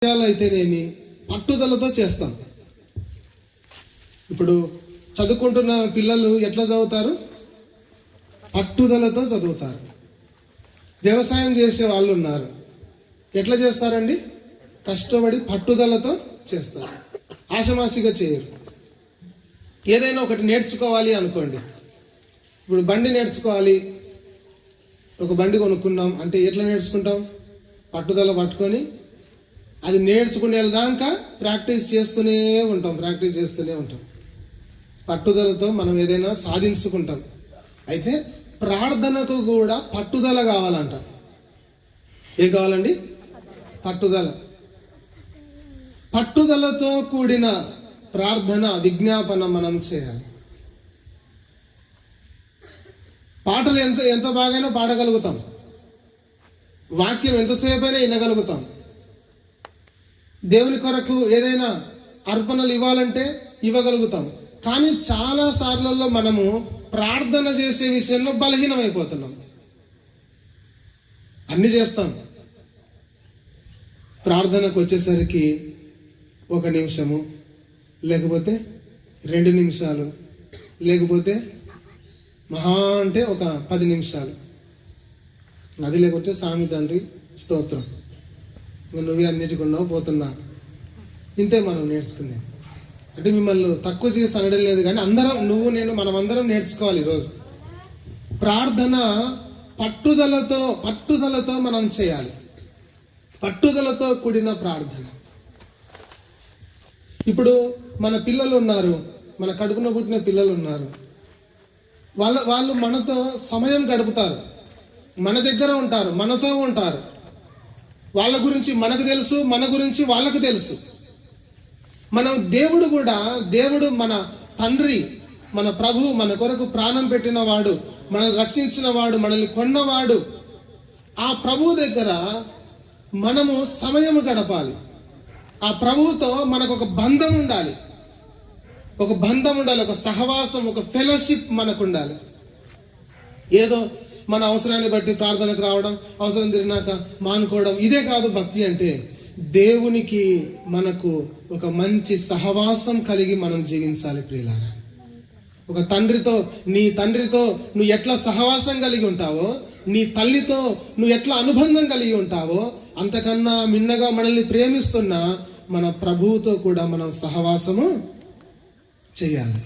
అయితేనేమి పట్టుదలతో చేస్తాం. ఇప్పుడు చదువుకుంటున్న పిల్లలు ఎట్లా చదువుతారు? పట్టుదలతో చదువుతారు. వ్యవసాయం చేసే వాళ్ళు ఉన్నారు, ఎట్లా చేస్తారండి? కష్టపడి పట్టుదలతో చేస్తారు, ఆషమాషిగా చేయరు. ఏదైనా ఒకటి నేర్చుకోవాలి అనుకోండి, ఇప్పుడు బండి నేర్చుకోవాలి, ఒక బండి కొనుక్కున్నాం అంటే ఎట్లా నేర్చుకుంటాం? పట్టుదల పట్టుకొని అది నేర్చుకునేదాకా ప్రాక్టీస్ చేస్తూనే ఉంటాం. పట్టుదలతో మనం ఏదైనా సాధించుకుంటాం. అయితే ప్రార్థనకు కూడా పట్టుదల కావాలంట. ఏం కావాలండి? పట్టుదలతో కూడిన ప్రార్థన, విజ్ఞాపన మనం చేయాలి. పాటలు ఎంత బాగైనా పాడగలుగుతాం, వాక్యం ఎంతసేపు అయినా వినగలుగుతాం. దేవుని కొరకు ఏదైనా అర్పణలు ఇవ్వాలంటే ఇవ్వగలుగుతాం. కానీ చాలా సార్లలో మనము ప్రార్థన చేసే విషయంలో బలహీనమైపోతున్నాం. అన్ని చేస్తాం, ప్రార్థనకు వచ్చేసరికి 1 నిమిషము, లేకపోతే 2 నిమిషాలు, లేకపోతే మహా అంటే ఒక 10 నిమిషాలు. అది లేకపోతే స్వామి తండ్రి స్తోత్రం, నువ్వే అన్నిటికి ఉన్నావు పోతున్నా. ఇంతే మనం నేర్చుకునేది. అంటే మిమ్మల్ని తక్కువ చేసి అనడం లేదు, కానీ అందరం, నువ్వు నేను, మనమందరం నేర్చుకోవాలి. ఈరోజు ప్రార్థన పట్టుదలతో మనం చేయాలి. పట్టుదలతో కూడిన ప్రార్థన. ఇప్పుడు మన పిల్లలు ఉన్నారు, మన కడుపున పుట్టిన పిల్లలు ఉన్నారు, వాళ్ళు మనతో సమయం గడుపుతారు, మన దగ్గర ఉంటారు, మనతో ఉంటారు. వాళ్ళ గురించి మనకు తెలుసు, మన గురించి వాళ్ళకు తెలుసు. దేవుడు మన తండ్రి, మన ప్రభు, మన కొరకు ప్రాణం పెట్టిన వాడు, మనల్ని రక్షించిన వాడు, మనల్ని కొన్నవాడు. ఆ ప్రభు దగ్గర మనము సమయం గడపాలి. ఆ ప్రభువుతో మనకు ఒక బంధం ఉండాలి, ఒక సహవాసం, ఒక ఫెలోషిప్ మనకు ఉండాలి. ఏదో మన అవసరాన్ని బట్టి ప్రార్థనకు రావడం, అవసరం తిరిగినాక మానుకోవడం, ఇదే కాదు భక్తి అంటే. దేవునికి మనకు ఒక మంచి సహవాసం కలిగి మనం జీవించాలి ప్రియులారా. ఒక తండ్రితో, నీ తండ్రితో నువ్వు ఎట్లా సహవాసం కలిగి ఉంటావో, నీ తల్లితో నువ్వు ఎట్లా అనుబంధం కలిగి ఉంటావో, అంతకన్నా మిన్నగా మనల్ని ప్రేమిస్తున్న మన ప్రభువుతో కూడా మనం సహవాసము చేయాలి.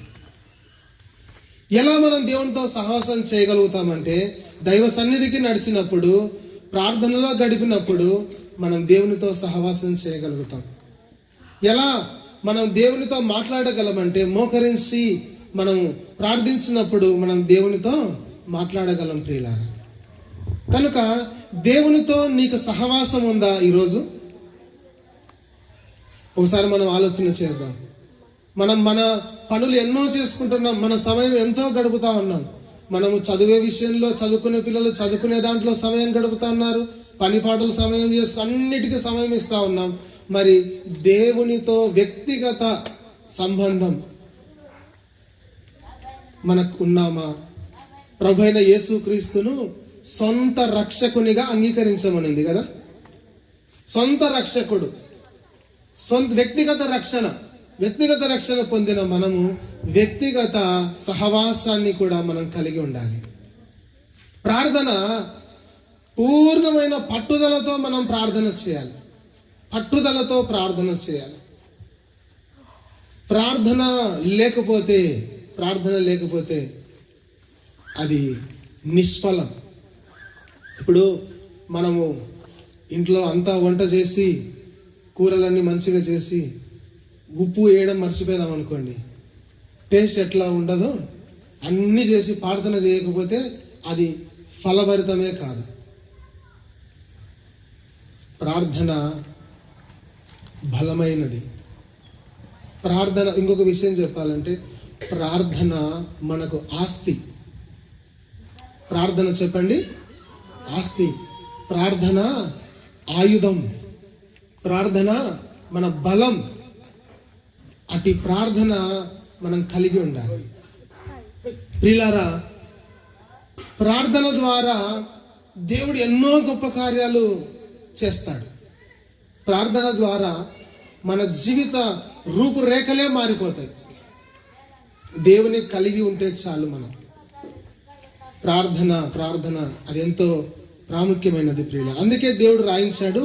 ఎలా మనం దేవునితో సహవాసం చేయగలుగుతామంటే, దైవ సన్నిధికి నడిచినప్పుడు, ప్రార్థనలో గడిపినప్పుడు మనం దేవునితో సహవాసం చేయగలుగుతాం. ఎలా మనం దేవునితో మాట్లాడగలమంటే, మోకరించి మనం ప్రార్థించినప్పుడు మనం దేవునితో మాట్లాడగలం ప్రియులారా. కనుక దేవునితో నీకు సహవాసం ఉందా? ఈరోజు ఒకసారి మనం ఆలోచన చేద్దాం. మనం మన పనులు ఎన్నో చేసుకుంటున్నాం, మన సమయం ఎంతో గడుపుతా ఉన్నాం. మనము చదివే విషయంలో, చదువుకునే పిల్లలు చదువుకునే దాంట్లో సమయం గడుపుతా ఉన్నారు, పని పాటలు సమయం చేస్తూ అన్నిటికీ సమయం ఇస్తా ఉన్నాం. మరి దేవునితో వ్యక్తిగత సంబంధం మనకు ఉన్నామా? ప్రభువైన యేసుక్రీస్తును సొంత రక్షకునిగా అంగీకరించమనింది కదా. సొంత రక్షకుడు, వ్యక్తిగత రక్షణ పొందిన మనము వ్యక్తిగత సహవాసాన్ని కూడా మనం కలిగి ఉండాలి. ప్రార్థన పూర్ణమైన పట్టుదలతో మనం ప్రార్థన చేయాలి. ప్రార్థన లేకపోతే అది నిష్ఫలం. ఇప్పుడు మనము ఇంట్లో అంతా వంట చేసి, కూరలన్నీ మంచిగా చేసి, ఉప్పు వేయడం మర్చిపోయినాం అనుకోండి, టేస్ట్ ఎట్లా ఉండదో. అన్నీ చేసి ప్రార్థన చేయకపోతే అది ఫలభరితమే కాదు. ప్రార్థన బలమైనది. ఇంకొక విషయం చెప్పాలంటే, ప్రార్థన మనకు ఆస్తి. ప్రార్థన చెప్పండి, ఆస్తి. ప్రార్థన ఆయుధం, ప్రార్థన మన బలం. అటు ప్రార్థన మనం కలిగి ఉండాలి ప్రియులారా. ప్రార్థన ద్వారా దేవుడు ఎన్నో గొప్ప కార్యాలు చేస్తాడు. ప్రార్థన ద్వారా మన జీవిత రూపురేఖలే మారిపోతాయి. దేవుని కలిగి ఉంటే చాలు. మనం ప్రార్థన అది ఎంతో ప్రాముఖ్యమైనది ప్రియుల. అందుకే దేవుడు రాయించాడు,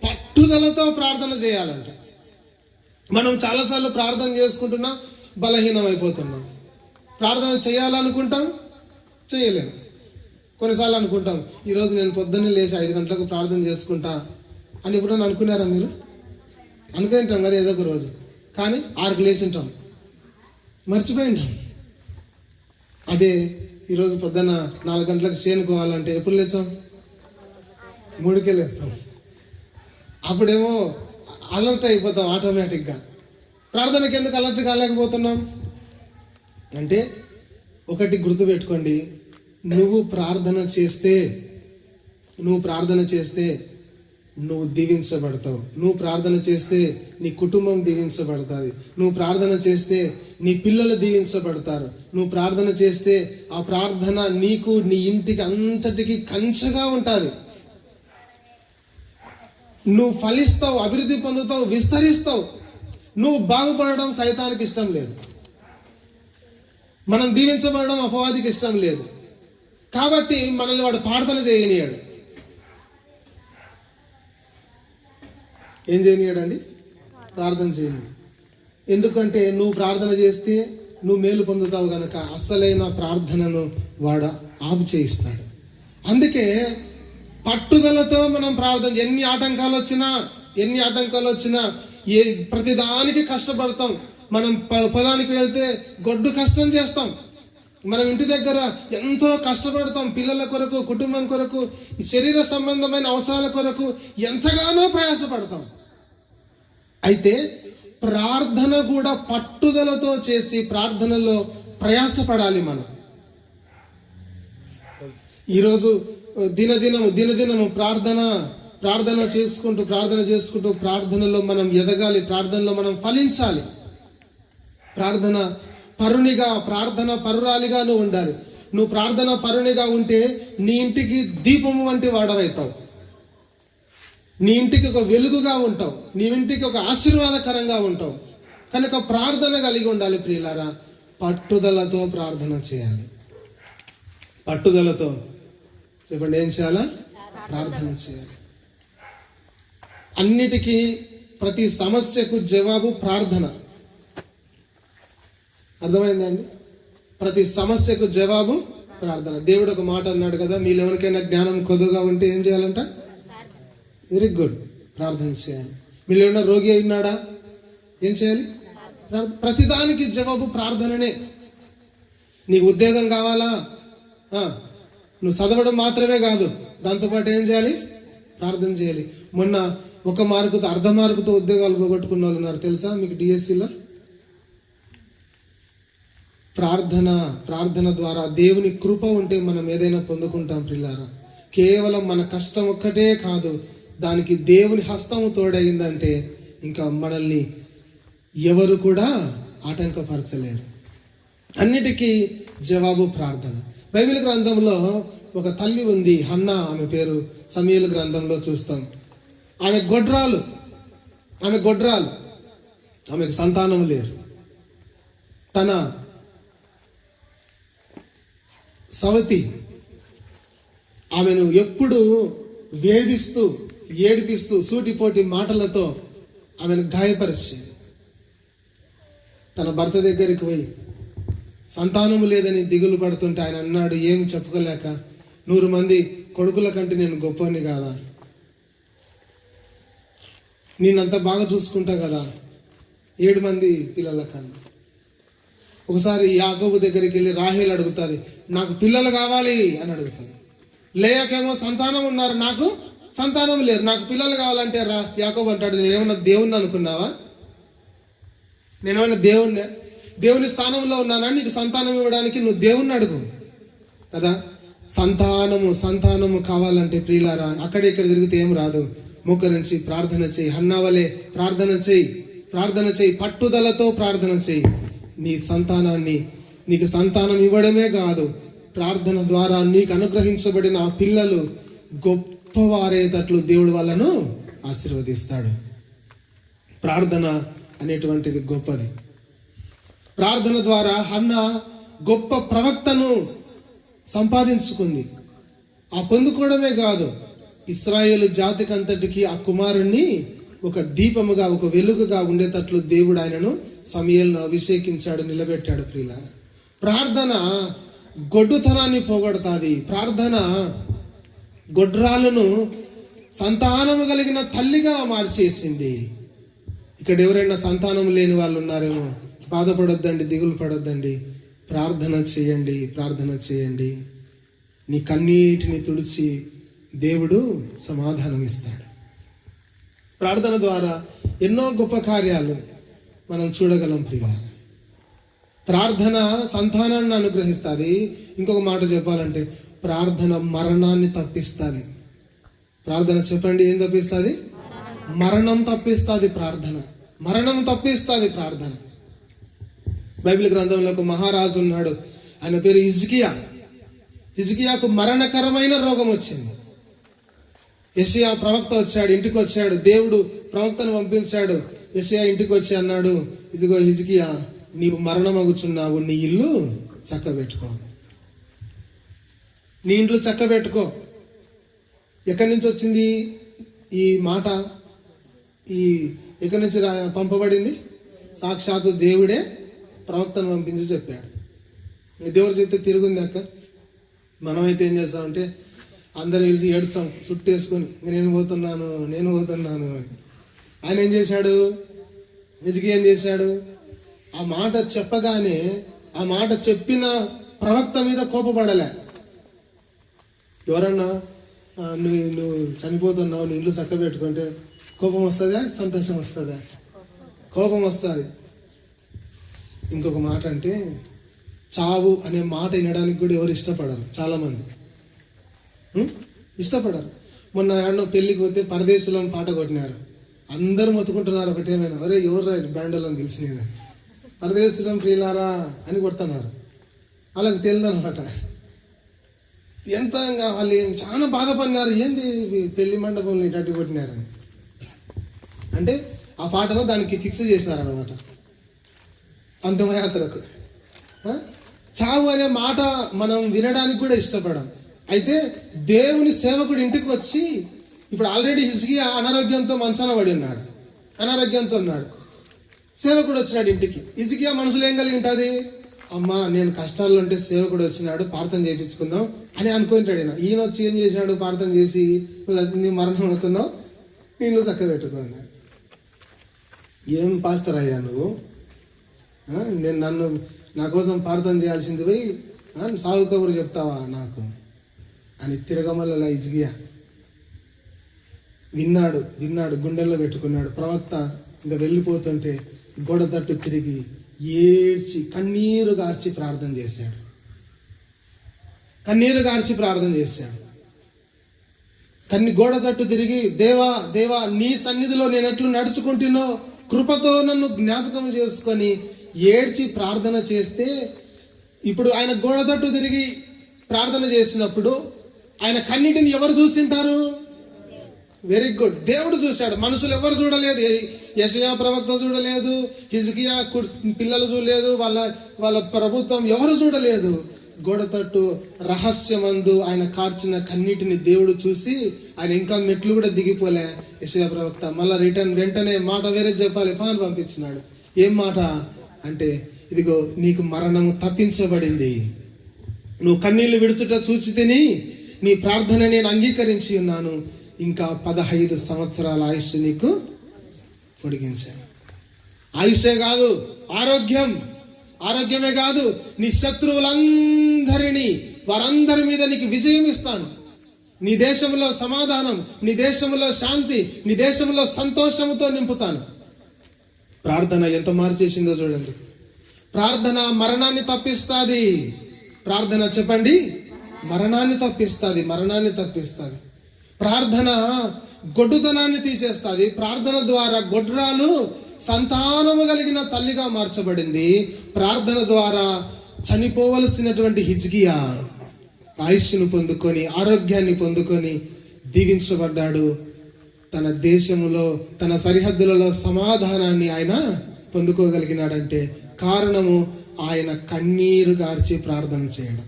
పట్టుదలతో ప్రార్థన చేయాలంటే. మనం చాలాసార్లు ప్రార్థన చేసుకుంటున్నాం, బలహీనం అయిపోతున్నాం. ప్రార్థన చేయాలనుకుంటాం, చేయలేము. కొన్నిసార్లు అనుకుంటాం, ఈరోజు నేను పొద్దున్నే లేచి 5 గంటలకు ప్రార్థన చేసుకుంటా అని ఎప్పుడైనా అనుకున్నారా మీరు? అనుకుంటాం కదా ఏదో ఒక రోజు, కానీ 6కి లేచి ఉంటాం, మర్చిపోయింటాం. అదే ఈరోజు పొద్దున్న 4 గంటలకు చేనుకోవాలంటే ఎప్పుడు లేచాం? 3కే లేస్తాం. అప్పుడేమో అలర్ట్ అయిపోతాం ఆటోమేటిక్గా. ప్రార్థనకి ఎందుకు అలర్ట్ కాలేకపోతున్నాం అంటే, ఒకటి గుర్తుపెట్టుకోండి, నువ్వు ప్రార్థన చేస్తే నువ్వు దీవించబడతావు. నువ్వు ప్రార్థన చేస్తే నీ కుటుంబం దీవించబడుతుంది. నువ్వు ప్రార్థన చేస్తే నీ పిల్లలు దీవించబడతారు. నువ్వు ప్రార్థన చేస్తే ఆ ప్రార్థన నీకు, నీ ఇంటికి అంతటికి కంచెగా ఉంటుంది. నువ్వు ఫలిస్తావు, అభివృద్ధి పొందుతావు, విస్తరిస్తావు. నువ్వు బాగుపడడం సైతానికి ఇష్టం లేదు, మనం దీవించబడడం అపవాదికి ఇష్టం లేదు. కాబట్టి మనల్ని వాడు ప్రార్థన చేయనియాడు. ఏం చేయనియాడండి? ప్రార్థన చేయని. ఎందుకంటే నువ్వు ప్రార్థన చేస్తే నువ్వు మేలు పొందుతావు కనుక అసలైన ప్రార్థనను వాడు ఆపు చేయిస్తాడు. అందుకే పట్టుదలతో మనం ప్రార్థన, ఎన్ని ఆటంకాలు వచ్చినా ప్రతిదానికి కష్టపడతాం. మనం పొలానికి వెళ్తే గొడ్డు కష్టం చేస్తాం. మనం ఇంటి దగ్గర ఎంతో కష్టపడతాం. పిల్లల కొరకు, కుటుంబం కొరకు, శరీర సంబంధమైన అవసరాల కొరకు ఎంతగానో ప్రయాసపడతాం. అయితే ప్రార్థన కూడా పట్టుదలతో చేసి ప్రార్థనలో ప్రయాసపడాలి. మనం ఈరోజు దినదినము ప్రార్థన చేసుకుంటూ ప్రార్థనలో మనం ఎదగాలి, ప్రార్థనలో మనం ఫలించాలి. ప్రార్థన పరురాలిగా నువ్వు ఉండాలి. నువ్వు ప్రార్థన పరునిగా ఉంటే నీ ఇంటికి దీపము వంటి వాడవైతావు. నీ ఇంటికి ఒక వెలుగుగా ఉంటావు. నీ ఇంటికి ఒక ఆశీర్వాదకరంగా ఉంటావు. కనుక ప్రార్థన కలిగి ఉండాలి ప్రియులారా. పట్టుదలతో ప్రార్థన చేయాలి. పట్టుదలతో చెప్పండి, ఏం చేయాలా? ప్రార్థన చేయాలి. అన్నిటికీ, ప్రతి సమస్యకు జవాబు ప్రార్థన. అర్థమైందండి? ప్రతి సమస్యకు జవాబు ప్రార్థన. దేవుడు ఒక మాట అన్నాడు కదా, మీలో ఎవరికైనా జ్ఞానం కొద్దుగా ఉంటే ఏం చేయాలంట? వెరీ గుడ్, ప్రార్థన చేయాలి. మీలో ఏమైనా రోగి అయినాడా? ఏం చేయాలి? ప్రతిదానికి జవాబు ప్రార్థననే. నీకు ఉద్యోగం కావాలా? నువ్వు చదవడం మాత్రమే కాదు, దాంతోపాటు ఏం చేయాలి? ప్రార్థన చేయాలి. మొన్న 1 మార్కుతో, అర్ధ మార్కుతో ఉద్యోగాలు పోగొట్టుకున్న వాళ్ళు ఉన్నారు తెలుసా మీకు? డిఎస్సిలో ప్రార్థన ద్వారా దేవుని కృప ఉంటే మనం ఏదైనా పొందుకుంటాం పిల్లారా. కేవలం మన కష్టం ఒక్కటే కాదు, దానికి దేవుని హస్తము తోడైందంటే ఇంకా మనల్ని ఎవరు కూడా ఆటంకపరచలేరు. అన్నిటికీ జవాబు ప్రార్థన. బైబిల్ గ్రంథంలో ఒక తల్లి ఉంది, హన్నా. ఆమె పేరు సమూయేలు గ్రంథంలో చూస్తాం. ఆమె గొడ్రాలు. ఆమెకు సంతానం లేరు. తన సవతి ఆమెను ఎప్పుడు వేధిస్తూ, ఏడిపిస్తూ, సూటిపోటి మాటలతో ఆమెను గాయపరిచేది. తన భర్త దగ్గరికి పోయి సంతానము లేదని దిగులు పడుతుంటే ఆయన అన్నాడు, ఏం చెప్పుకోలేక, 100 మంది కొడుకుల కంటే నేను గొప్పని కాదా? నేనంత బాగా చూసుకుంటా కదా 7 మంది పిల్లల కన్నా. ఒకసారి యాకోబు దగ్గరికి వెళ్ళి రాహేల్ అడుగుతుంది, నాకు పిల్లలు కావాలి అని అడుగుతుంది. లేయాకేమో సంతానం ఉన్నారు, నాకు సంతానం లేరు, నాకు పిల్లలు కావాలంటే యాకోబు అంటాడు, నేనేమన్నా దేవుణ్ణి అనుకున్నావా? నేనేమన్నా దేవుని స్థానంలో ఉన్నానా నీకు సంతానం ఇవ్వడానికి? నువ్వు దేవుణ్ణి అడుగు కదా. సంతానము కావాలంటే ప్రియులారా, అక్కడెక్కడ తిరిగితే ఏం రాదు. మోకరించి ప్రార్థన చేయి. హన్నావలే ప్రార్థన చేయి. పట్టుదలతో ప్రార్థన చేయి. నీ సంతానాన్ని, నీకు సంతానం ఇవ్వడమే కాదు, ప్రార్థన ద్వారా నీకు అనుగ్రహించబడిన ఆ పిల్లలు గొప్పవారేటట్లు దేవుడు వాళ్ళను ఆశీర్వదిస్తాడు. ప్రార్థన అనేటువంటిది గొప్పది. ప్రార్థన ద్వారా హన్న గొప్ప ప్రవక్తను సంపాదించుకుంది. ఆ పొందుకోవడమే కాదు, ఇశ్రాయేలు జాతికి అంతటికి ఆ కుమారుణ్ణి ఒక దీపముగా, ఒక వెలుగుగా ఉండేటట్లు దేవుడు ఆయనను సమూయేలును అభిషేకించాడు, నిలబెట్టాడు. ప్రియులారా, ప్రార్థన గొడ్డుతనాన్ని పోగొడతాది. ప్రార్థన గొడ్రాలను సంతానము కలిగిన తల్లిగా మార్చేసింది. ఇక్కడ ఎవరైనా సంతానం లేని వాళ్ళు ఉన్నారేమో, బాధపడొద్దండి, దిగులు పడొద్దండి. ప్రార్థన చేయండి, ప్రార్థన చేయండి. నీ కన్నీటిని తుడిచి దేవుడు సమాధానం ఇస్తాడు. ప్రార్థన ద్వారా ఎన్నో గొప్ప కార్యాలు మనం చూడగలం. ప్రియులారా, ప్రార్థన సంతానాన్ని అనుగ్రహిస్తుంది. ఇంకొక మాట చెప్పాలంటే, ప్రార్థన మరణాన్ని తప్పిస్తుంది. ప్రార్థన చెప్పండి, ఏం తప్పిస్తుంది? మరణం తప్పిస్తుంది ప్రార్థన. మరణం తప్పిస్తుంది ప్రార్థన. బైబిల్ గ్రంథంలో ఒక మహారాజు ఉన్నాడు, ఆయన పేరు హిజ్కియా. హిజ్కియాకు మరణకరమైన రోగం వచ్చింది. యెషయా ప్రవక్త వచ్చాడు, ఇంటికి వచ్చాడు. దేవుడు ప్రవక్తను పంపించాడు. యెషయా ఇంటికి వచ్చి అన్నాడు, ఇదిగో హిజ్కియా, నీవు మరణమగుచున్నావు, నీ ఇల్లు చక్కబెట్టుకో, నీ ఇంట్లో చక్కబెట్టుకో. ఎక్కడి నుంచి వచ్చింది ఈ మాట? ఎక్కడి నుంచి పంపబడింది? సాక్షాత్తు దేవుడే ప్రవక్తను పంపించి చెప్పాడు. దేవుడు చెప్తే తిరుగుంది అక్క. మనమైతే ఏం చేస్తామంటే అందరూ వెళ్ళి ఏడ్చాం చుట్టేసుకొని, నేను పోతున్నాను ఆయన ఏం చేశాడు? హిజ్కియా ఏం చేశాడు? ఆ మాట చెప్పగానే ఆ మాట చెప్పిన ప్రవక్త మీద కోపపడలే. ఎవరన్నా నువ్వు చనిపోతున్నావు, నీ ఇల్లు చక్క పెట్టుకుంటే కోపం వస్తుందా, సంతోషం వస్తుందా? కోపం వస్తుంది. ఇంకొక మాట అంటే, చావు అనే మాట వినడానికి కూడా ఎవరు ఇష్టపడరు. చాలా మంది ఇష్టపడరు. మొన్న ఎన్నో పెళ్లికి పోతే పరదేశంలో పాట కొట్టినారు, అందరూ మొత్తుకుంటున్నారు ఒకటేమైనా, అరే ఎవరు బ్యాండోలను పిలిచినది, పరదేశం ప్రియులారా అని కొడుతున్నారు. వాళ్ళకి తెలియదన్నమాట. ఎంత వాళ్ళు చాలా బాధపడినారు, ఏంది పెళ్లి మండపంలో ఇటు కొట్టినారని. అంటే ఆ పాటను దానికి ఫిక్స్ చేసినారన్నమాట అంతిమయాత్రకు. చావు అనే మాట మనం వినడానికి కూడా ఇష్టపడం. అయితే దేవుని సేవకుడు ఇంటికి వచ్చి, ఇప్పుడు ఆల్రెడీ హిజ్కియా అనారోగ్యంతో మంచాన పడి ఉన్నాడు, అనారోగ్యంతో ఉన్నాడు. సేవకుడు వచ్చినాడు ఇంటికి. హిజ్కియా మనసులో ఏం కలిగి ఉంటుంది? అమ్మా, నేను కష్టాల్లో ఉంటే సేవకుడు వచ్చినాడు, ప్రార్థన చేయించుకుందాం అని అనుకుంటాడు. ఈయన వచ్చి ఏం చేసినాడు? ప్రార్థన చేసి, నువ్వు మరణం అవుతున్నావు, నేను చక్క పెట్టుకో అన్నాడు. ఏం పాస్టర్ అయ్యా నువ్వు? నేను నా కోసం ప్రార్థన చేయాల్సింది పోయి సాగు కబురు చెప్తావా నాకు అని తిరగమల్ల హిజ్కియా విన్నాడు, గుండెల్లో పెట్టుకున్నాడు. ప్రవక్త ఇంకా వెళ్ళిపోతుంటే గోడ తట్టు తిరిగి ఏడ్చి కన్నీరు గార్చి ప్రార్థన చేశాడు. గోడ తట్టు తిరిగి, దేవా నీ సన్నిధిలో నేను ఎట్లు నడుచుకుంటున్నో కృపతో నన్ను జ్ఞాపకం చేసుకొని ఏడ్చి ప్రార్థన చేస్తే, ఇప్పుడు ఆయన గోడ తట్టు తిరిగి ప్రార్థన చేసినప్పుడు ఆయన కన్నీటిని ఎవరు చూసింటారు? వెరీ గుడ్, దేవుడు చూశాడు. మనుషులు ఎవరు చూడలేదు. యెషయా ప్రవక్త చూడలేదు, హిజ్కియా పిల్లలు చూడలేదు, వాళ్ళ ప్రభుత్వం ఎవరు చూడలేదు. గోడ తట్టు రహస్యమందు ఆయన కార్చిన కన్నీటిని దేవుడు చూసి, ఆయన ఇంకా మెట్లు కూడా దిగిపోలే యెషయా ప్రవక్త. మళ్ళా వెంటనే మాట వేరే చెప్పాలి, పంపించినాడు. ఏం మాట అంటే, ఇదిగో నీకు మరణము తప్పించబడింది, నువ్వు కన్నీళ్లు విడుచుట చూచి తిని నీ ప్రార్థన నేను అంగీకరించి ఉన్నాను, ఇంకా 15 సంవత్సరాల ఆయుష్ నీకు పొడిగించాను. ఆయుషే కాదు, ఆరోగ్యమే కాదు, నీ శత్రువులందరినీ, వారందరి మీద నీకు విజయం ఇస్తాను. నీ దేశంలో సమాధానం, నీ దేశంలో శాంతి, నీ దేశంలో సంతోషంతో నింపుతాను. ప్రార్థన ఎంత మార్చేసిందో చూడండి. ప్రార్థన మరణాన్ని తప్పిస్తుంది. ప్రార్థన చెప్పండి, మరణాన్ని తప్పిస్తుంది. ప్రార్థన గొడ్డుతనాన్ని తీసేస్తుంది. ప్రార్థన ద్వారా గొడ్రాలు సంతానము కలిగిన తల్లిగా మార్చబడింది. ప్రార్థన ద్వారా చనిపోవలసినటువంటి హిజ్కియా ఆయుష్ను పొందుకొని, ఆరోగ్యాన్ని పొందుకొని దీవించబడ్డాడు. తన దేశములో తన సరిహద్దులలో సమాధానాన్ని ఆయన పొందుకోగలిగినాడంటే కారణము ఆయన కన్నీరు గార్చి ప్రార్థన చేయడం.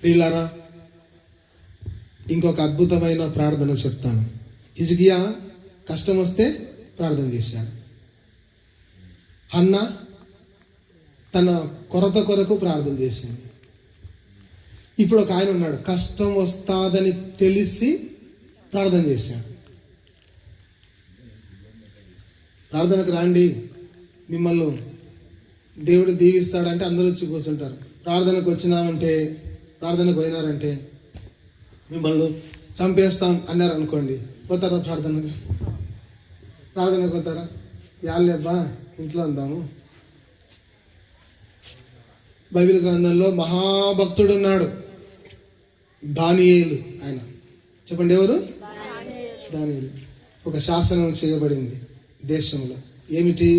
ప్రియులారా, ఇంకొక అద్భుతమైన ప్రార్థన చెప్తాను. హిజ్కియా కష్టం వస్తే ప్రార్థన చేశాడు. హన్నా తన కొరత కొరకు ప్రార్థన చేసింది. ఇప్పుడు ఒక ఆయన ఉన్నాడు, కష్టం వస్తాదని తెలిసి ప్రార్థన చేశాడు. ప్రార్థనకు రాండి, మిమ్మల్ని దేవుడు దీవిస్తాడంటే అందరూ వచ్చి కూర్చుంటారు. ప్రార్థనకు వచ్చినామంటే, ప్రార్థనకు పోయినారంటే మిమ్మల్ని చంపేస్తాం అన్నారు అనుకోండి, పోతారా ప్రార్థనకు పోతారా? యాళ్ళేబ్బా ఇంట్లో అందాము. బైబిల్ గ్రంథంలో మహాభక్తుడు ఉన్నాడు, దానియేలు. ఆయన చెప్పండి, ఎవరు? దానియేలు. ఒక శాసనం చేయబడింది దేశంలో. ఏమిటి?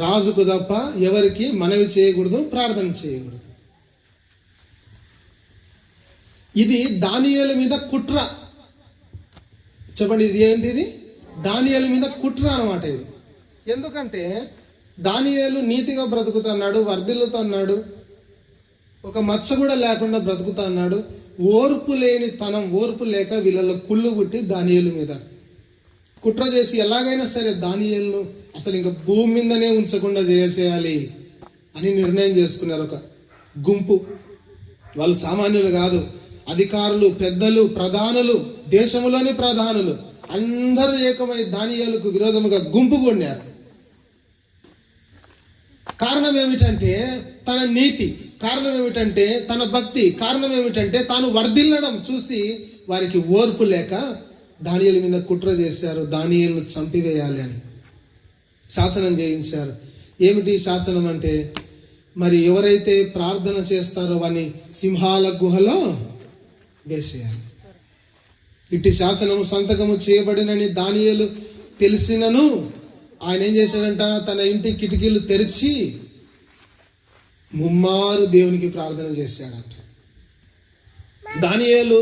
రాజుకు తప్ప ఎవరికి మనవి చేయకూడదు, ప్రార్థన చేయకూడదు. ఇది దానియేలు మీద కుట్ర. చెప్పండి, ఇది ఏంటి? ఇది దానియేలు మీద కుట్ర అన్నమాట ఇది. ఎందుకంటే దానియేలు నీతిగా బ్రతుకుతున్నాడు, వర్ధిల్లుతున్నాడు, ఒక మచ్చ కూడా లేకుండా బ్రతుకుతున్నాడు. ఓర్పు లేని తనం, ఓర్పు లేక వీళ్ళలో కుళ్ళు పుట్టి దానియేలు మీద కుట్ర చేసి ఎలాగైనా సరే దానియేలును అసలు ఇంకా భూమి మీదనే ఉంచకుండా చేసేయాలి అని నిర్ణయం చేసుకున్నారు ఒక గుంపు. వాళ్ళు సామాన్యులు కాదు, అధికారులు, పెద్దలు, ప్రధానులు, దేశంలోని ప్రధానులు అందరూ ఏకమై దానియేలుకు విరోధముగా గుంపు కొన్నారు. కారణం ఏమిటంటే తన నీతి, కారణం ఏమిటంటే తన భక్తి, కారణం ఏమిటంటే తాను వర్ధిల్లడం చూసి వారికి ఓర్పు లేక దానియేలు మీద కుట్ర చేశారు, దానియేలును చంపివేయాలి అని శాసనం చేయించారు. ఏమిటి శాసనం అంటే, మరి ఎవరైతే ప్రార్థన చేస్తారో వాని సింహాల గుహలో వేసేయాలి. ఇట్టి శాసనము సంతకము చేయబడినని దానియేలు తెలిసినను ఆయన ఏం చేశాడంట, తన ఇంటి కిటికీలు తెరిచి ముమ్మారు దేవునికి ప్రార్థన చేశాడంట. దానియేలు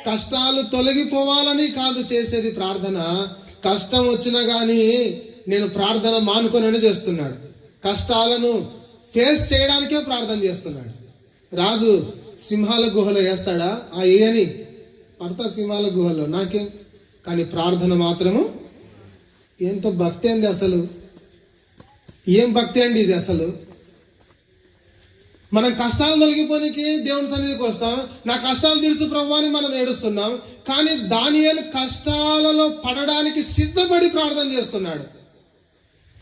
కష్టాలు తొలగిపోవాలని కాదు చేసేది ప్రార్థన, కష్టం వచ్చినా కానీ నేను ప్రార్థన మానుకొనని చేస్తున్నాడు. కష్టాలను ఫేస్ చేయడానికే ప్రార్థన చేస్తున్నాడు. రాజు సింహాల గుహలో వేస్తాడా? ఏని పడతా సింహాల గుహలో, నాకేం. కానీ ప్రార్థన మాత్రము ఎంత భక్తి అండి అసలు! ఏం భక్తి అండి ఇది అసలు! మనం కష్టాలు తొలగిపోనికి దేవుని సన్నిధికి వస్తాం, నా కష్టాలు తెలుసు ప్రభువా అని మనం ఏడుస్తున్నాం. కానీ దానియేలు కష్టాలలో పడడానికి సిద్ధపడి ప్రార్థన చేస్తున్నాడు.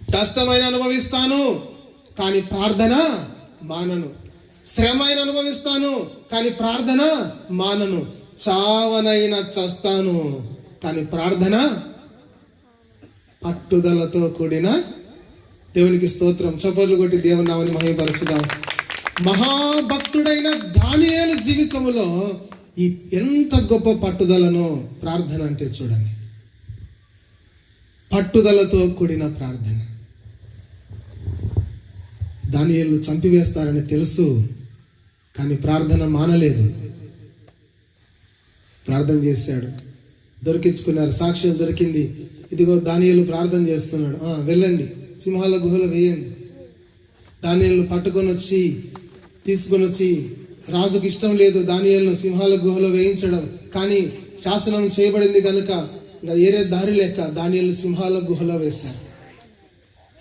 కష్టమైన అనుభవిస్తాను కానీ ప్రార్థన మానను, శ్రమైన అనుభవిస్తాను కానీ ప్రార్థన మానను, చావనైనా చస్తాను కానీ ప్రార్థన పట్టుదలతో కూడిన. దేవునికి స్తోత్రం. చప్పట్లు కొట్టి దేవుని నామమును మహిమపరచుదాం. మహాభక్తుడైన దానియేలు జీవితంలో ఈ ఎంత గొప్ప పట్టుదలను ప్రార్థన అంటే చూడండి. పట్టుదలతో కూడిన ప్రార్థన. దానియేలు చంపివేస్తారని తెలుసు కానీ ప్రార్థన మానలేదు. ప్రార్థన చేశాడు, దొరికించుకున్నారు, సాక్ష్యం దొరికింది. ఇదిగో దానియేలు ప్రార్థన చేస్తున్నాడు, వెళ్ళండి సింహాల గుహలో వేయండి. దానియేలు పట్టుకొని వచ్చి తీసుకొని వచ్చి, రాజుకి ఇష్టం లేదు దానియేలును సింహాల గుహలో వేయించడం, కానీ శాసనం చేయబడింది కనుక ఇంకా ఏరే దారి లేక దానియేలు సింహాల గుహలో వేశారు.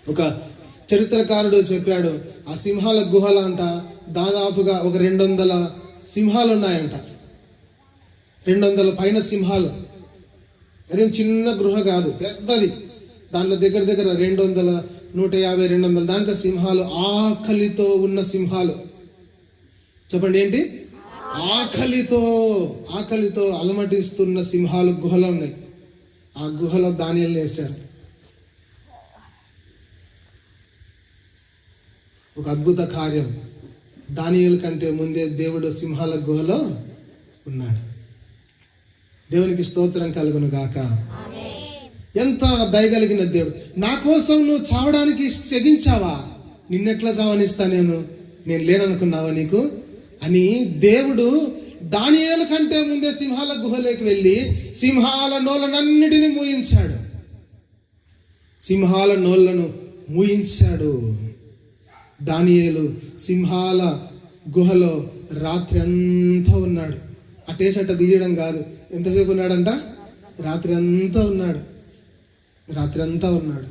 ఒక చరిత్రకారుడు చెప్పాడు, ఆ సింహాల గుహల అంట దాదాపుగా ఒక 200 సింహాలు ఉన్నాయంట. 200 పైన సింహాలు. అదేం చిన్న గృహ కాదు, పెద్దది. దాంట్లో దగ్గర 200, 150, 200 దాకా సింహాలు, ఆకలితో ఉన్న సింహాలు. చెప్పండి ఏంటి? ఆకలితో అలమటిస్తున్న సింహాలు గుహలో ఉన్నాయి. ఆ గుహలో దానియేలును వేశారు. ఒక అద్భుత కార్యం. దానియేలు కంటే ముందే దేవుడు సింహాల గుహలో ఉన్నాడు. దేవునికి స్తోత్రం కలుగును గాక. ఎంత దయగలిగిన దేవుడు! నా కోసం నువ్వు చావడానికి తెగించావా? నిన్నెట్లా చావనిస్తా నేను లేననుకున్నావా నీకు అని దేవుడు దానియేలు కంటే ముందే సింహాల గుహలోకి వెళ్ళి సింహాల నోళ్ళనన్నిటినీ మూయించాడు. సింహాల నోళ్లను మూయించాడు. దానియేలు సింహాల గుహలో రాత్రి అంతా ఉన్నాడు. అటేసట తీయడం కాదు. ఎంతసేపు ఉన్నాడంట? రాత్రి అంతా ఉన్నాడు.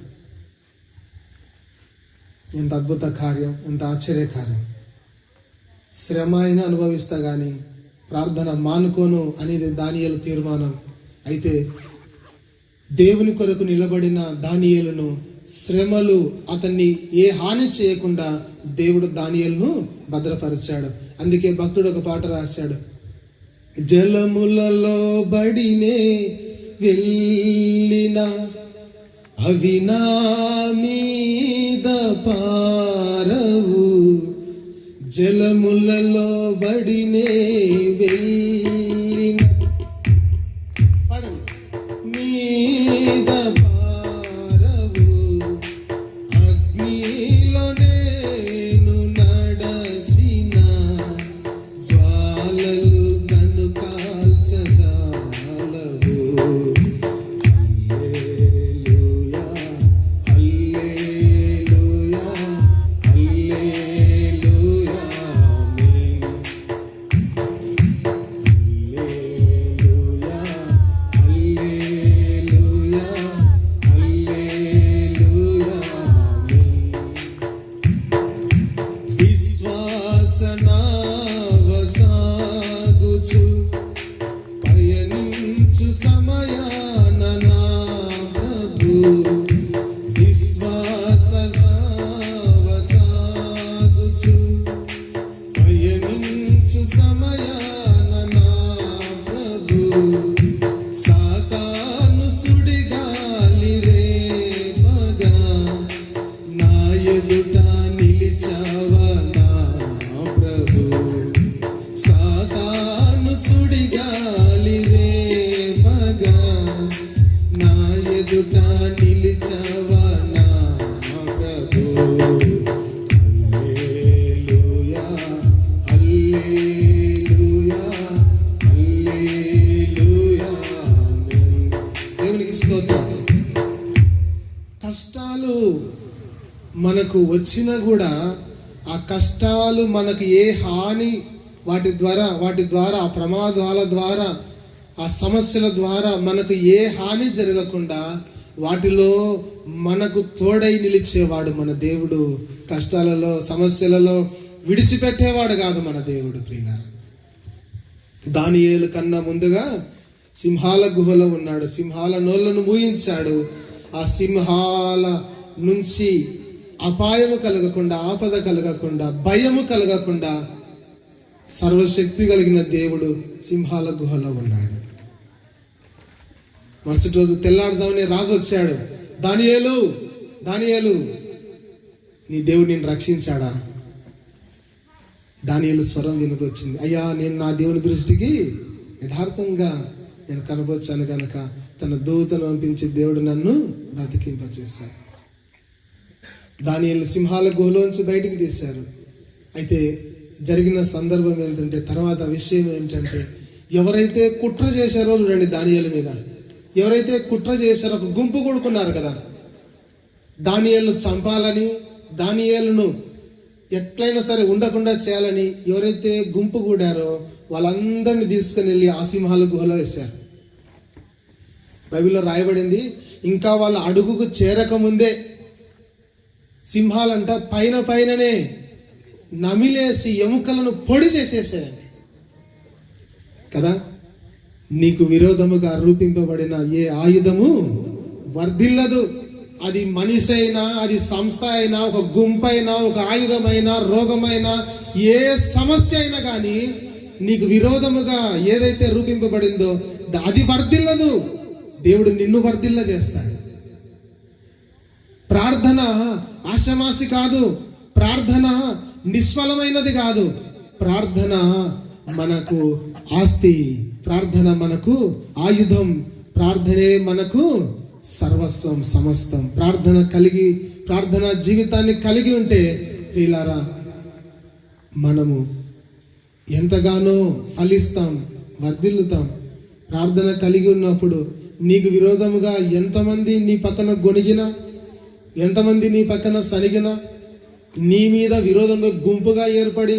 ఎంత అద్భుత కార్యం, ఎంత ఆశ్చర్య కార్యం. శ్రమ అయినా అనుభవిస్తా కానీ ప్రార్థన మానుకోను అనేది దానియేలు తీర్మానం. అయితే దేవుని కొరకు నిలబడిన దానియేలును శ్రమలు అతన్ని ఏ హాని చేయకుండా దేవుడు దానియేలును భద్రపరిచాడు. అందుకే భక్తుడు ఒక పాట రాశాడు. జలములలో బడినే వెళ్ళిన అవి నా మీద పారవు, జలములలో బడినే వెళ్ళిన మీద పారవు, అగ్నిలో నేను నడచిన జ్వాలలు నన్ను కాల్చజాలవు. హల్లెలూయా, హల్లెలూయా, హల్లెలూయా, ఆమేన్. హల్లెలూయా, హల్లెలూయా, హల్లెలూయా, ఆమేన్. విశ్వాసనావసాగుచు పయనించు సమయాన నా ప్రభు, విశ్వాసనావసాగుచు పయనించు సమయాన నా ప్రభు, సాతాను సుడిగాలి రేపగా నా ఎదుట నిలిచావా నా ప్రభు, సాతాను సుడిగాలి రేపగా నా ఎదుట నిలిచావా నా ప్రభు. హల్లెలూయా, హల్లెలూయా, హల్లెలూయా, ఆమేన్. దేవునికి స్తోత్రం. కష్టాలు మనకు వచ్చినా కూడా ఆ కష్టాలు మనకు ఏ హాని, వాటి ద్వారా ఆ ప్రమాదాల ద్వారా ఆ సమస్యల ద్వారా మనకు ఏ హాని జరగకుండా వాటిలో మనకు తోడై నిలిచేవాడు మన దేవుడు. కష్టాలలో సమస్యలలో విడిచిపెట్టేవాడు కాదు మన దేవుడు. ప్రియులారా, దానియేలు కన్నా ముందుగా సింహాల గుహలో ఉన్నాడు. సింహాల నోళ్లను మూయించాడు. ఆ సింహాల నుంచి అపాయము కలగకుండా, ఆపద కలగకుండా, భయము కలగకుండా సర్వశక్తి కలిగిన దేవుడు సింహాల గుహలో ఉన్నాడు. మరుసటి రోజు తెల్లారుజామునే రాజు వచ్చాడు. దానియేలు, దానియేలు, నీ దేవుడు నిన్ను రక్షించాడా? దానియేలు స్వరం వినిపించింది. అయ్యా, నేను నా దేవుని దృష్టికి యథార్థంగా నేను కనబొచ్చాను కనుక తన దూతను పంపించి దేవుడు నన్ను బ్రతికింపచేశాడు. దానియేలు సింహాల గుహలోంచి బయటికి తీశారు. అయితే జరిగిన సందర్భం ఏంటంటే, తర్వాత విషయం ఏంటంటే, ఎవరైతే కుట్ర చేశారో చూడండి దానియేలు మీద, ఎవరైతే కుట్ర చేశారో ఒక గుంపు కూడుకున్నారు కదా, దానియేలును చంపాలని, దానియేలును ఎట్లయినా సరే ఉండకుండా చేయాలని ఎవరైతే గుంపు కూడారో వాళ్ళందరినీ తీసుకుని వెళ్ళి ఆ సింహాల గుహలో వేశారు. బైబిల్లో రాయబడింది, ఇంకా వాళ్ళ అడుగుకు చేరకముందే సింహాలంట పైననే నమిలేసి ఎముకలను పొడి చేసేసాయండి కదా. నీకు విరోధముగా రూపింపబడిన ఏ ఆయుధము వర్ధిల్లదు. అది మనిషి అయినా, అది సంస్థ అయినా, ఒక గుంపైనా, ఒక ఆయుధమైనా, రోగమైనా, ఏ సమస్య అయినా కానీ నీకు విరోధముగా ఏదైతే రూపింపబడిందో అది వర్ధిల్లదు. దేవుడు నిన్ను వర్ధిల్ల చేస్తాడు. ప్రార్థన ఆషమాషి కాదు. ప్రార్థన నిష్ఫలమైనది కాదు. ప్రార్థన మనకు ఆస్తి, ప్రార్థన మనకు ఆయుధం, ప్రార్థనే మనకు సర్వస్వం, సమస్తం. ప్రార్థన జీవితాన్ని కలిగి ఉంటే ప్రియులారా, మనము ఎంతగానో ఫలిస్తాం, వర్ధిల్లుతాం. ప్రార్థన కలిగి ఉన్నప్పుడు నీకు విరోధముగా ఎంతమంది నీ పక్కన గొణిగినా, ఎంతమంది నీ పక్కన సనిగినా, నీ మీద విరోధంగా గుంపుగా ఏర్పడి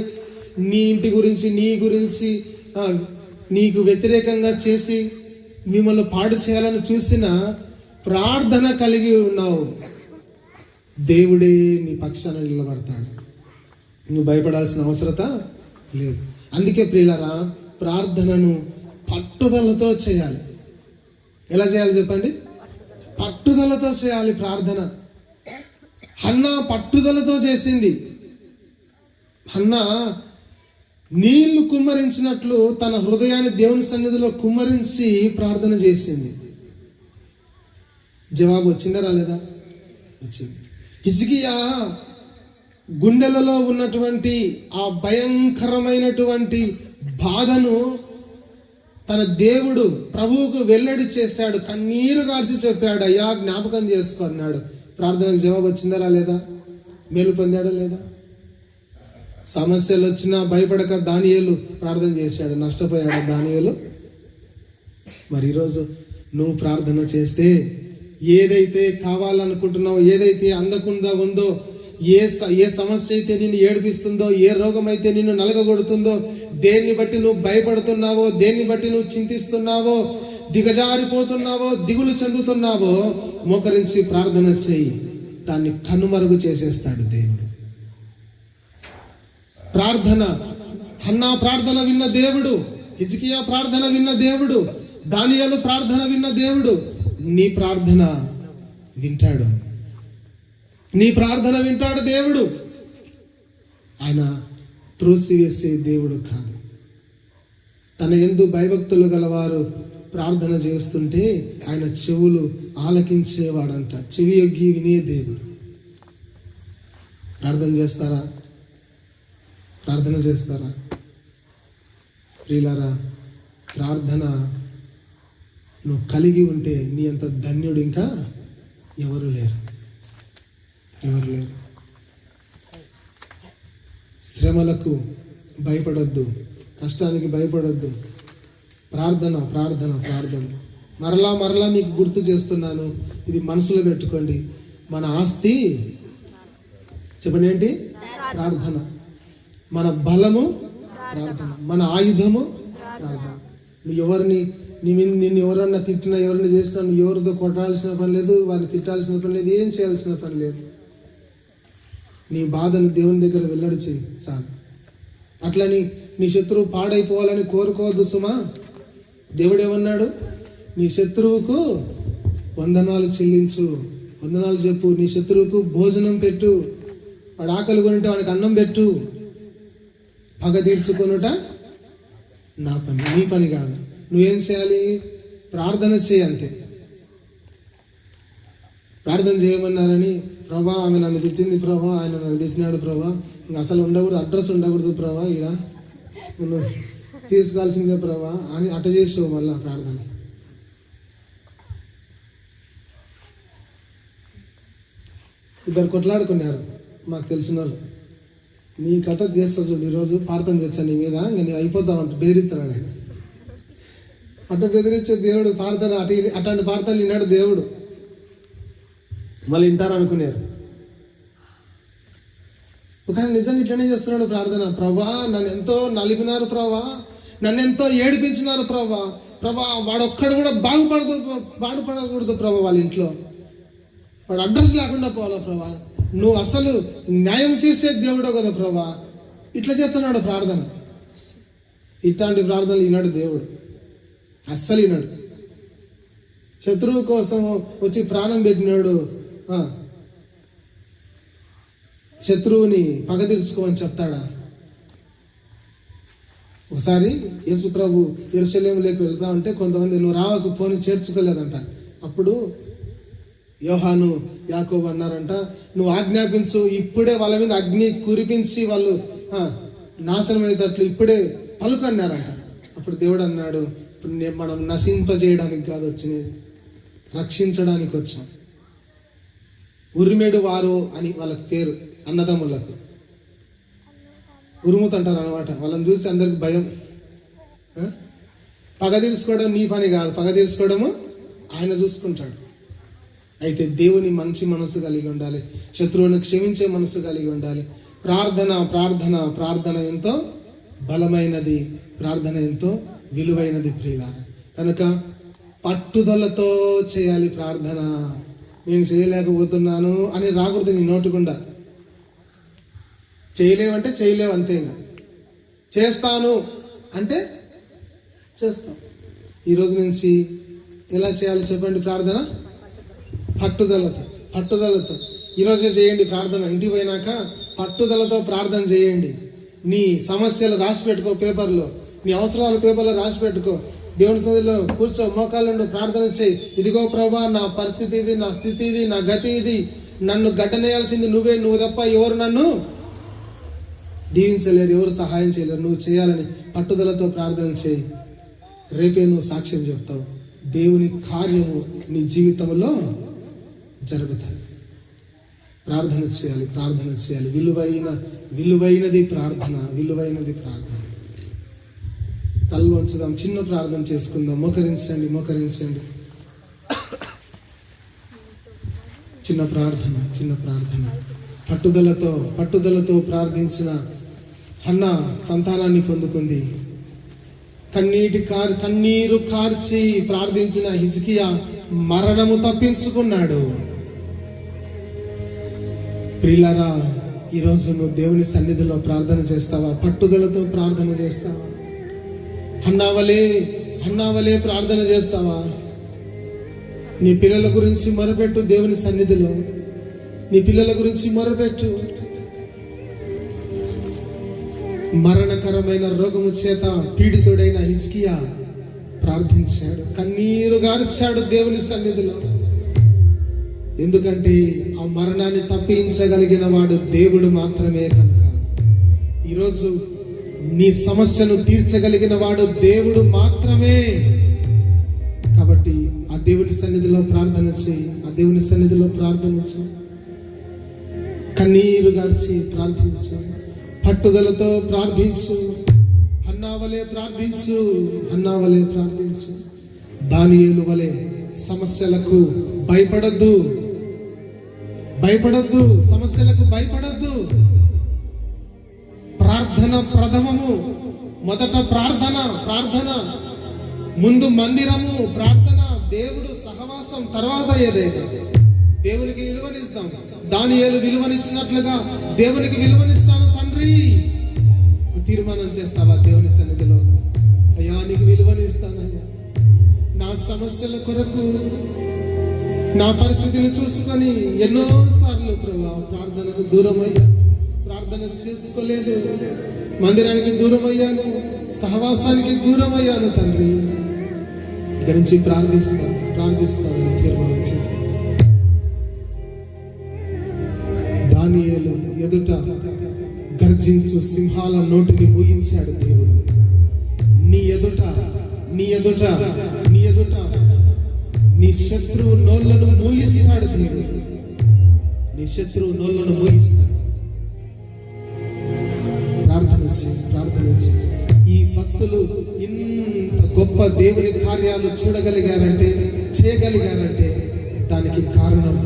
నీ ఇంటి గురించి, నీ గురించి నీకు వ్యతిరేకంగా చేసి మిమ్మల్ని పాడు చేయాలని చూసిన ప్రార్థన కలిగి ఉన్నావు, దేవుడే నీ పక్షాన నిలబడతాడు. నువ్వు భయపడాల్సిన అవసరత లేదు. అందుకే ప్రియులారా, ప్రార్థనను పట్టుదలతో చేయాలి. ఎలా చేయాలి చెప్పండి? పట్టుదలతో చేయాలి ప్రార్థన. హన్నా పట్టుదలతో చేసింది. హన్నా నీళ్లు కుమ్మరించినట్లు తన హృదయాన్ని దేవుని సన్నిధిలో కుమ్మరించి ప్రార్థన చేసింది. జవాబు వచ్చిందా రాలేదా? వచ్చింది. హిజ్కియా గుండెలలో ఉన్నటువంటి ఆ భయంకరమైనటువంటి బాధను తన దేవుడు ప్రభువుకు వెల్లడి చేశాడు. కన్నీరు గార్చి చెప్పాడు, అయ్యా జ్ఞాపకం చేసుకున్నాడు. ప్రార్థనకు జవాబు వచ్చిందా రాలేదా? మేలు పొందాడా లేదా? సమస్యలు వచ్చినా భయపడక దానియేలు ప్రార్థన చేశాడు. నష్టపోయాడు దానియేలు? మరి ఈరోజు నువ్వు ప్రార్థన చేస్తే ఏదైతే కావాలనుకుంటున్నావో, ఏదైతే అందకుండా ఉందో, ఏ సమస్య అయితే నిన్ను ఏడిపిస్తుందో, ఏ రోగం అయితే నిన్ను నలగగొడుతుందో, దేన్ని బట్టి నువ్వు భయపడుతున్నావో, దేన్ని బట్టి నువ్వు చింతిస్తున్నావో, దిగజారిపోతున్నావో, దిగులు చెందుతున్నావో, మోకరించి ప్రార్థన చేయి. దాన్ని కనుమరుగు చేసేస్తాడు దేవుడు. ప్రార్థన, హన్నా ప్రార్థన విన్న దేవుడు, హిజ్కియా ప్రార్థన విన్న దేవుడు, దానియేలు ప్రార్థన విన్న దేవుడు నీ ప్రార్థన వింటాడు. నీ ప్రార్థన వింటాడు దేవుడు. ఆయన త్రోసివేసే దేవుడు కాదు. తన యందు భయభక్తులు గలవారు ప్రార్థన చేస్తుంటే ఆయన చెవులు ఆలకించేవాడంట. చెవి యొగ్గి వినే దేవుడు. ప్రార్థన చేస్తారా? ప్రార్థన చేస్తారా? ప్రియులారా, ప్రార్థన నువ్వు కలిగి ఉంటే నీ అంత ధన్యుడు ఇంకా ఎవరు లేరు. శ్రమలకు భయపడొద్దు, కష్టానికి భయపడొద్దు. ప్రార్థన ప్రార్థన ప్రార్థన. మరలా మీకు గుర్తు చేస్తున్నాను, ఇది మనసులో పెట్టుకోండి. మన ఆస్తి చెప్పండి ఏంటి? ప్రార్థన. మన బలము ప్రార్థన, మన ఆయుధము ప్రార్థన. నిన్ను ఎవరన్నా తిట్టినా, ఎవరిని చేసినా నువ్వు ఎవరితో కొట్టాల్సిన పని లేదు, వారిని తిట్టాల్సిన పని లేదు, ఏం చేయాల్సిన పని లేదు. నీ బాధను దేవుని దగ్గర వెల్లడి చేయి చాలు. అట్లని నీ శత్రువు పాడైపోవాలని కోరుకోవద్దు సుమా. దేవుడు ఏమన్నాడు? నీ శత్రువుకు వందనాలు చెల్లించు, వందనాలు చెప్పు. నీ శత్రువుకు భోజనం పెట్టు, వాడు ఆకలి కొనుంటే వాడికి అన్నం పెట్టు. పగ తీర్చుకొనుట నా పని, నీ పని కాదు. నువ్వేం చేయాలి? ప్రార్థన చేయి అంతే. ప్రార్థన చేయమన్నారని, ప్రభా ఆమె నన్ను తిట్టింది ప్రభా, ఆయన నన్ను తిట్టినాడు ప్రభా, ఇంకా అసలు ఉండకూడదు, అడ్రస్ ఉండకూడదు ప్రభా, ఈడ నువ్వు తీసుకోవాల్సిందే ప్రభా అని అట్ట చేసావు. మళ్ళా ప్రార్థన ఇద్దరు కొట్లాడుకున్నారు మాకు తెలిసిన వాళ్ళు. నీ కథ చేస్తా చూడు, ఈరోజు ప్రార్థన చేస్తా నీ మీద, ఇంకా నీ అయిపోతావంట బెదిరిస్తున్నాడు ఆయన. అట్ట బెదిరించే దేవుడు ప్రార్థన, అట్లాంటి ప్రార్థనలు విన్నాడు దేవుడు. మళ్ళీ వింటారు అనుకున్నారు. కానీ నిజంగా ఇట్లనే చేస్తున్నాడు ప్రార్థన. ప్రభా నన్ను ఎంతో నలిపినారు ప్రభా, నన్ను ఎంతో ఏడిపించినారు ప్రభా, వాడు ఒక్కడు కూడా బాగుపడకూడదు ప్రభా, వాళ్ళ ఇంట్లో వాడు అడ్రస్ లేకుండా పోవాలా ప్రభా, నువ్వు అసలు న్యాయం చేసే దేవుడో కదా ప్రభా. ఇట్లా చేస్తున్నాడు ప్రార్థన. ఇట్లాంటి ప్రార్థనలు ఈనాడు దేవుడు అస్సలు ఈనాడు. శత్రువు కోసం వచ్చి ప్రాణం పెట్టినాడు. శత్రువుని పగ తీర్చుకోమని చెప్తాడా? ఒకసారి యేసు ప్రభు యెరూషలేములోకి వెళ్తా ఉంటే కొంతమంది నువ్వు రావకు పోని చేర్చుకోలేదంట. అప్పుడు యోహాను యాకోబు అన్నారంట, నువ్వు ఆజ్ఞాపించు, ఇప్పుడే వాళ్ళ మీద అగ్ని కురిపించి వాళ్ళు నాశనం అయ్యేటట్లు ఇప్పుడే పలుకు అన్నారంట. అప్పుడు దేవుడు అన్నాడు, ఇప్పుడు మనం నశింపజేయడానికి కాదు వచ్చినది, రక్షించడానికి వచ్చాం. ఉరిమేడు వారు అని వాళ్ళకి పేరు, అన్నదమ్ములకు. ఉరుముతుంటారు అనమాట. వాళ్ళని చూసి అందరికి భయం. పగ తీర్చుకోవడం నీ పని కాదు, పగ తీర్చుకోవడము ఆయన చూసుకుంటాడు. అయితే దేవుని మంచి మనసు కలిగి ఉండాలి, శత్రువుని క్షమించే మనసు కలిగి ఉండాలి. ప్రార్థన ప్రార్థన ప్రార్థన ఎంతో బలమైనది, ప్రార్థన ఎంతో విలువైనది ప్రియులారా. కనుక పట్టుదలతో చేయాలి ప్రార్థన. నేను చేయలేకపోతున్నాను అని రాకూడదు నీ నోటుకుండా. చేయలేవంటే చేయలేవు అంతే. ఇంకా చేస్తాను అంటే చేస్తాం. ఈరోజు నుంచి ఎలా చేయాలి చెప్పండి ప్రార్థన? పట్టుదలతో. పట్టుదలతో ఈరోజే చేయండి ప్రార్థన. ఇంటికి పోయినాక పట్టుదలతో ప్రార్థన చేయండి. నీ సమస్యలు రాసి పెట్టుకో పేపర్లో, నీ అవసరాలు పేపర్లో రాసి పెట్టుకో. దేవుని సన్నిధిలో కూర్చో, మోకాళ్ళుండు, ప్రార్థన చేయి. ఇదిగో ప్రభా, నా పరిస్థితి ఇది, నా స్థితి ఇది, నా గతి ఇది, నన్ను గడ్డనేయాల్సింది నువ్వే, నువ్వు తప్ప ఎవరు నన్ను దీవించలేరు, ఎవరు సహాయం చేయలేరు. నువ్వు చేయాలని పట్టుదలతో ప్రార్థన చేయి. రేపే నువ్వు సాక్ష్యం చెప్తావు. దేవుని కార్యము నీ జీవితంలో జరుగుతుంది. ప్రార్థన చేయాలి, ప్రార్థన చేయాలి. విలువైనది ప్రార్థన, విలువైనది ప్రార్థన. తల్లు ఉంచుదాం, చిన్న ప్రార్థన చేసుకుందాం. మోకరించండి, మోకరించండి. చిన్న ప్రార్థన, చిన్న ప్రార్థన. పట్టుదలతో ప్రార్థించిన హన్న సంతానాన్ని పొందుకుంది. కన్నీరు కార్చి ప్రార్థించిన హిజ్కియా మరణము తప్పించుకున్నాడు. ప్రియులారా, ఈరోజు నువ్వు దేవుని సన్నిధిలో ప్రార్థన చేస్తావా? పట్టుదలతో ప్రార్థన చేస్తావా? హన్నావలే ప్రార్థన చేస్తావా? నీ పిల్లల గురించి మొరపెట్టు దేవుని సన్నిధిలో. నీ పిల్లల గురించి మొరపెట్టు. మరణకరమైన రోగము చేత పీడితుడైన హిజ్కియా ప్రార్థించాడు, కన్నీరు గార్చాడు దేవుని సన్నిధిలో. ఎందుకంటే ఆ మరణాన్ని తప్పించగలిగిన వాడు దేవుడు మాత్రమే. కనుక ఈరోజు నీ సమస్యను తీర్చగలిగిన వాడు దేవుడు మాత్రమే. కాబట్టి ఆ దేవుని సన్నిధిలో ప్రార్థన చేయి, ఆ దేవుని సన్నిధిలో ప్రార్థన చేయి. కన్నీరు గార్చి ప్రార్థించు, పట్టుదలతో ప్రార్థించు. హన్నావలే ప్రార్థించు, హన్నావలే ప్రార్థించు. దానియేలు వలె సమస్యలకు భయపడద్దు, సమస్యలకు భయపడద్దు. ప్రార్థన ప్రథమము. మొదట ప్రార్థన, ముందు మందిరము, ప్రార్థన, దేవుడు సహవాసం, తర్వాత ఏదైతే దేవునికి విలువనిస్తాం. దానియేలు విలువనిచ్చినట్లుగా దేవునికి విలువనిస్తాను తండ్రి. తీర్మానం చేస్తావా దేవుని సన్నిధిలో? అయ్యా, నీకు విలువనిస్తానయ్యా. నా సమస్యల కొరకు, నా పరిస్థితిని చూసుకొని ఎన్నోసార్లు ప్రభా ప్రార్థనకు దూరమయ్యా, ప్రార్థన చేసుకోలేదు, మందిరానికి దూరమయ్యాను, సహవాసానికి దూరమయ్యాను తండ్రి. గురించి ప్రార్థిస్తాను తీర్మానం చేసి. దానియేలు ఎదుట గర్జించు సింహాల నోటిని ఊహించాడు దేవుడు. నీ ఎదుట నీ శత్రువు నోళ్లను మూయిస్తాడు దేవుడు. నీ శత్రువు నోళ్లను మూయిస్తాడు. ప్రార్థన చేసి ఈ భక్తులు ఇంత గొప్ప దేవుని కార్యాలు చేయగలిగారంటే దానికి కారణం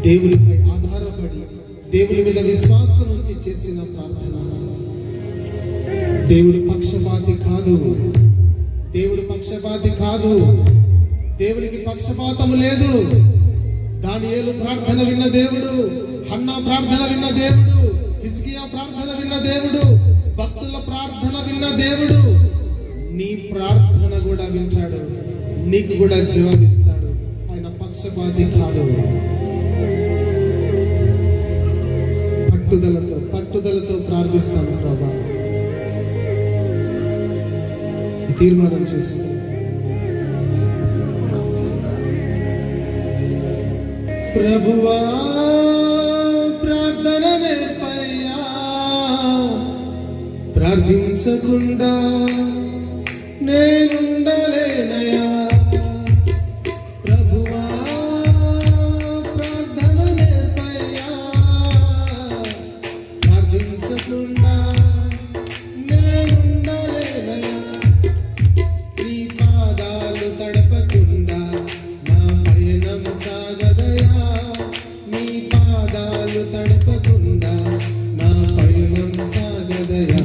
దేవునిపై ఆధారపడి, దేవుని మీద విశ్వాసం ఉంచి చేసిన ప్రార్థన. దేవుడు పక్షపాతి కాదు, దేవునికి పక్షపాతము లేదు. దానియేలు ప్రార్థన విన్న దేవుడు, హన్నా ప్రార్థన విన్న దేవుడు, హిజ్కియా ప్రార్థన విన్న దేవుడు, భక్తుల ప్రార్థన విన్న దేవుడు నీ ప్రార్థన కూడా వింటాడు, నీకు కూడా జవాబిస్తాడు. ఆయన పక్షపాతి కాదు. పట్టుదలతో ప్రార్థిస్తాను ప్రభా. తీర్మానం చేసి ప్రభువా ప్రార్థన నేర్పయ్యా, ప్రార్థించకుండా నేనుండలేనయా. ప్రభువా ప్రార్థన నేర్పయ్యా, ప్రార్థించకుండా పాదాలు తడపకుండా నా పయనం సాగదయా.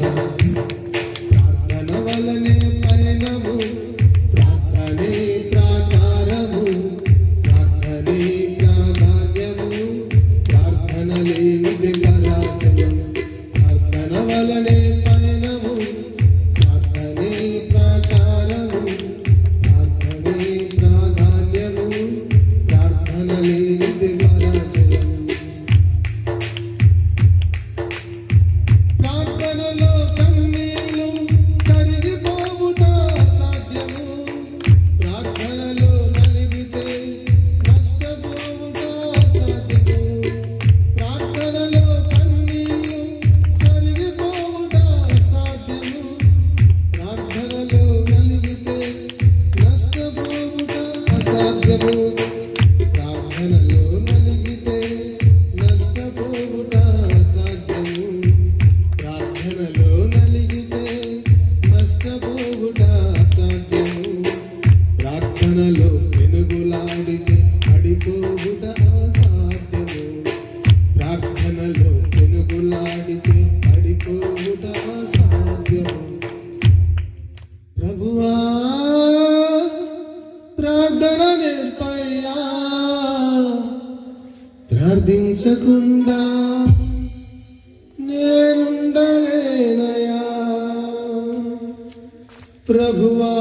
ప్రార్థన వలనే పయనము, ప్రార్థనే ప్రాకారము, ప్రార్థనే ప్రాధాన్యము, ప్రార్థన లేనిది పరాజయం. ప్రార్థన వలనే పయనము, ప్రార్థనే ప్రాకారము, ప్రార్థనే ప్రాధాన్యము, ప్రార్థన లేనిది పరాజయం. ప్రార్థనలో కన్నీళ్లు కరిగిపోవుట అసాధ్యము, ప్రార్థనలో నలిగితే నష్టపోవుట అసాధ్యము. ప్రార్థనలో కన్నీళ్లు కరిగిపోవుట అసాధ్యము, ప్రార్థనలో నలిగితే నష్టపోవుట అసాధ్యము. ప్రార్థనలో నలిగితే నష్టపోవుట అసాధ్యము, ప్రార్థనలో నలిగితే నష్టపోవుట అసాధ్యము. ప్రార్థనలో పెనుగులాడితే పడిపోవుట అసాధ్యము, ప్రార్థనలో పెనుగులాడితే పడిపోవుట అసాధ్యము. ప్రభువా ప్రార్థన నేర్పయ్యా, ప్రార్థించకుండా నేనుండలేనయా. ప్రభువా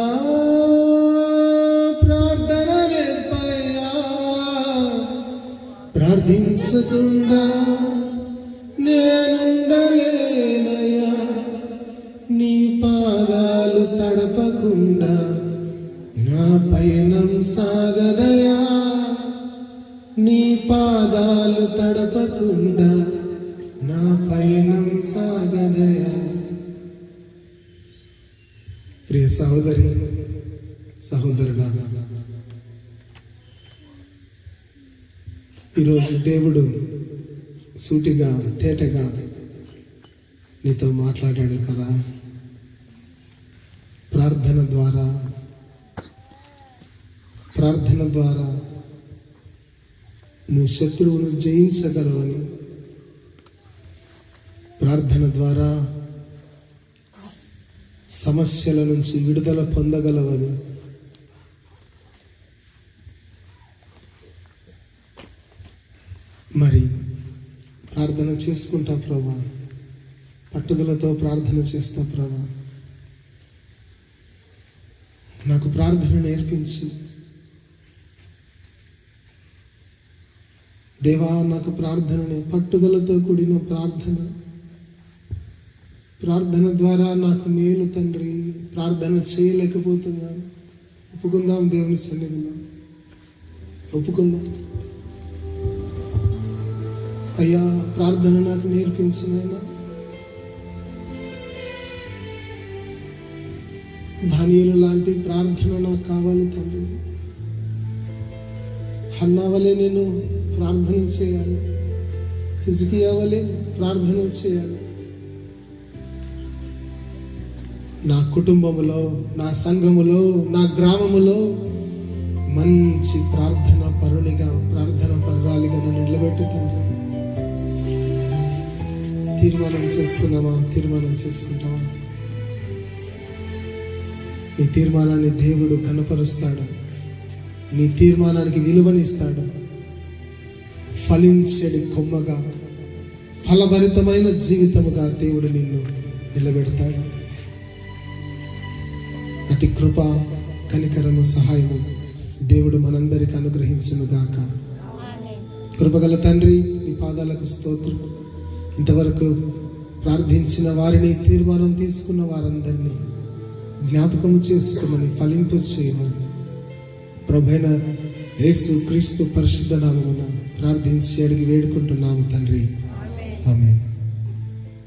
ప్రార్థన నేర్పయ్యా, ప్రార్థించకుండా నేనుండలేనయా. నీ పాదాలు తడపకుండా నా పయనం సాగదయా. నీ పాదాలు తడపకుండా నా పయనం సాగదయా. ప్రియ సహోదరి సహోదరుడా, ఈరోజు దేవుడు సూటిగా తేటగా నీతో మాట్లాడాడు కదా. ప్రార్థన ద్వారా నువ్వు శత్రువును జయించగలవని, ప్రార్థన ద్వారా సమస్యల నుంచి విడుదల పొందగలవని, మరి ప్రార్థన చేసుకుంటా ప్రభా, పట్టుదలతో ప్రార్థన చేస్తా ప్రభా. నాకు ప్రార్థన నేర్పించు దేవా. నాకు ప్రార్థనని పట్టుదలతో కూడిన ప్రార్థన ద్వారా నాకు మేలు తండ్రి. ప్రార్థన చేయలేకపోతున్నాను. ఒప్పుకుందాం దేవుని సన్నిధిలో, ఒప్పుకుందాం. అయ్యా ప్రార్థన నాకు నేర్పించు నాయనా. దానియేలు లాంటి ప్రార్థన నాకు కావాలి తండ్రి. హన్నా వలె నేను ప్రార్థన చేయాలి, హిజ్కియా వలె ప్రార్థన చేయాలి. నా కుటుంబములో, నా సంఘములో, నా గ్రామములో మంచి ప్రార్థన పరునిగా, ప్రార్థన పరురాలిగా నన్ను నిలబెట్టు తండ్రి. తీర్మానం చేసుకుందామా? తీర్మానం చేసుకుంటావా? నీ తీర్మానాన్ని దేవుడు కనపరుస్తాడు. నీ తీర్మానానికి విలువనిస్తాడు. ఫలించని కొమ్మగా, ఫలభరితమైన జీవితముగా దేవుడు నిన్ను నిలబెడతాడు. అటు కృప, కనికరము, సహాయము దేవుడు మనందరికి అనుగ్రహించును గాక. కృపగల తండ్రి, నీ పాదాలకు స్తోత్రం. ఇంతవరకు ప్రార్థించిన వారిని, తీర్మానం తీసుకున్న వారందరినీ జ్ఞాపకం చేసుకోమని, ఫలింపు చేయమని ప్రభువైన యేసు క్రీస్తు పరిశుద్ధ నామమున ప్రార్థించి అడిగి వేడుకుంటున్నాము తండ్రి. ఆమేన్.